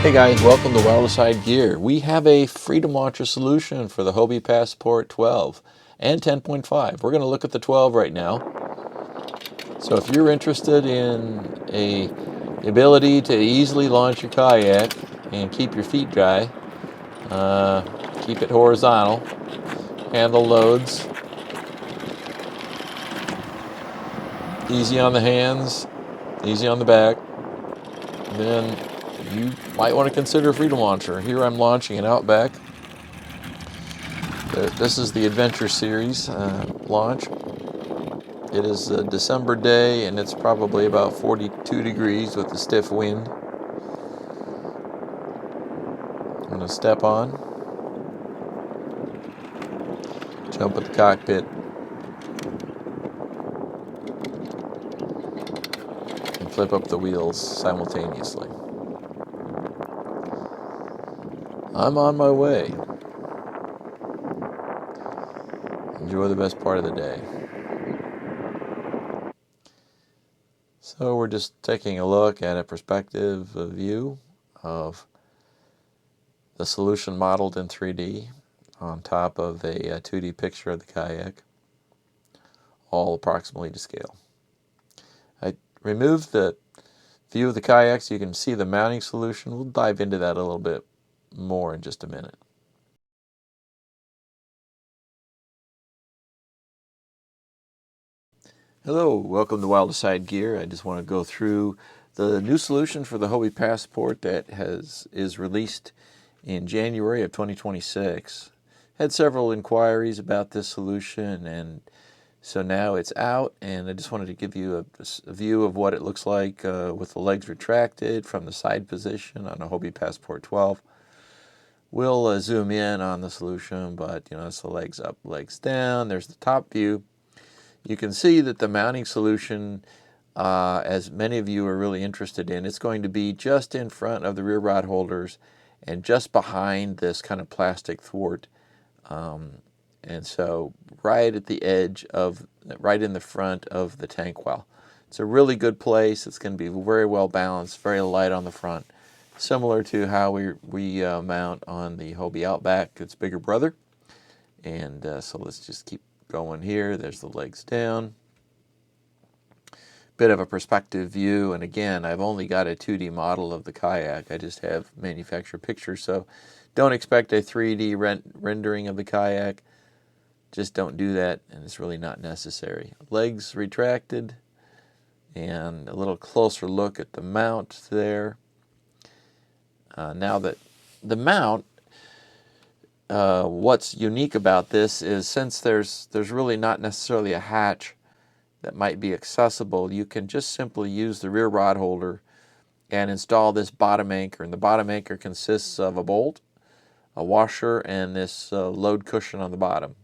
Hey guys, welcome to Wild Side Gear. We have a Freedom Launcher solution for the Hobie Passport 12 and 10.5. We're going to look at the 12 right now. So if you're interested in the ability to easily launch your kayak and keep your feet dry, keep it horizontal, handle loads, easy on the hands, easy on the back, then you might want to consider a Freedom Launcher. Here I'm launching an Outback. This is the Adventure Series launch. It is a December day and it's probably about 42 degrees with a stiff wind. I'm going to step on, jump at the cockpit, and flip up the wheels simultaneously. I'm on my way. Enjoy the best part of the day. So we're just taking a look at a perspective view of the solution modeled in 3D on top of a 2D picture of the kayak, all approximately to scale. I removed the view of the kayak so you can see the mounting solution. We'll dive into that a little bit more in just a minute. Hello, welcome to Wild Side Gear. I just want to go through the new solution for the Hobie Passport that is released in January of 2026. Had several inquiries about this solution, and so now it's out, and I just wanted to give you a view of what it looks like with the legs retracted from the side position on a Hobie Passport 12. We'll zoom in on the solution, but it's the legs up, legs down. There's the top view. You can see that the mounting solution, as many of you are really interested in, it's going to be just in front of the rear rod holders and just behind this kind of plastic thwart. And so right at the edge of, right in the front of the tank well. It's a really good place. It's going to be very well balanced, very light on the front. Similar to how we mount on the Hobie Outback, its bigger brother. And so let's just keep going here. There's the legs down. Bit of a perspective view, and again, I've only got a 2D model of the kayak. I just have manufacturer pictures, so don't expect a 3D rendering of the kayak. Just don't do that, and it's really not necessary. Legs retracted, and a little closer look at the mount there. Now that the mount, what's unique about this is since there's really not necessarily a hatch that might be accessible, you can just simply use the rear rod holder and install this bottom anchor. And the bottom anchor consists of a bolt, a washer, and this load cushion on the bottom.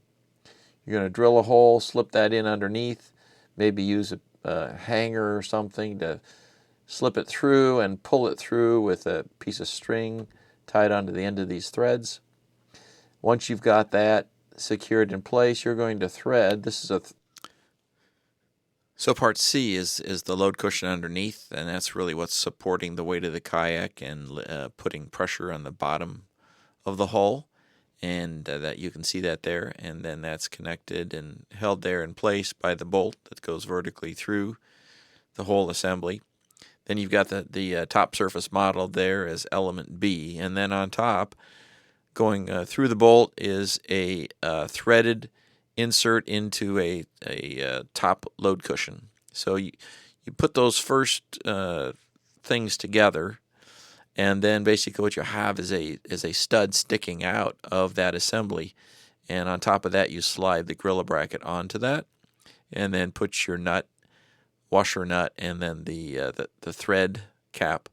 You're going to drill a hole, slip that in underneath, maybe use a hanger or something to slip it through and pull it through with a piece of string tied onto the end of these threads. Once you've got that secured in place, you're going to thread. This is So part C is the load cushion underneath, and that's really what's supporting the weight of the kayak and putting pressure on the bottom of the hull, and that you can see that there, and then that's connected and held there in place by the bolt that goes vertically through the whole assembly. Then you've got the top surface modeled there as element B, and then on top, going through the bolt is a threaded insert into a top load cushion. So you put those first things together, and then basically what you have is a stud sticking out of that assembly, and on top of that you slide the Gorilla bracket onto that, and then put your nut, washer nut, and then the thread cap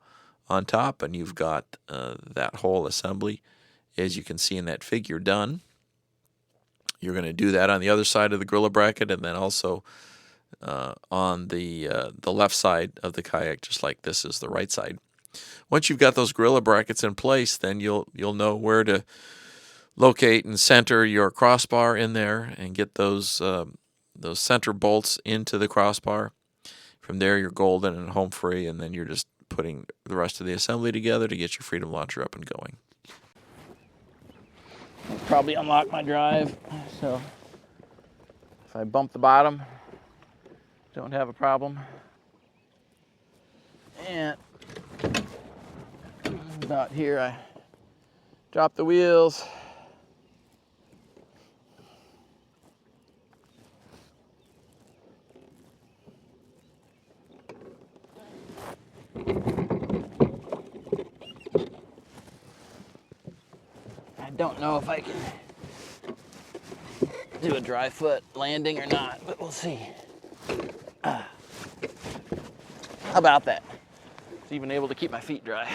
on top, and you've got that whole assembly, as you can see in that figure, done. You're going to do that on the other side of the Gorilla bracket, and then also on the left side of the kayak, just like this is the right side. Once you've got those Gorilla brackets in place, then you'll know where to locate and center your crossbar in there, and get those center bolts into the crossbar. From there, you're golden and home free, and then you're just putting the rest of the assembly together to get your Freedom Launcher up and going. Probably unlock my drive, so if I bump the bottom, don't have a problem. And about here, I drop the wheels. I don't know if I can do a dry foot landing or not, but we'll see. How about that? It's even able to keep my feet dry.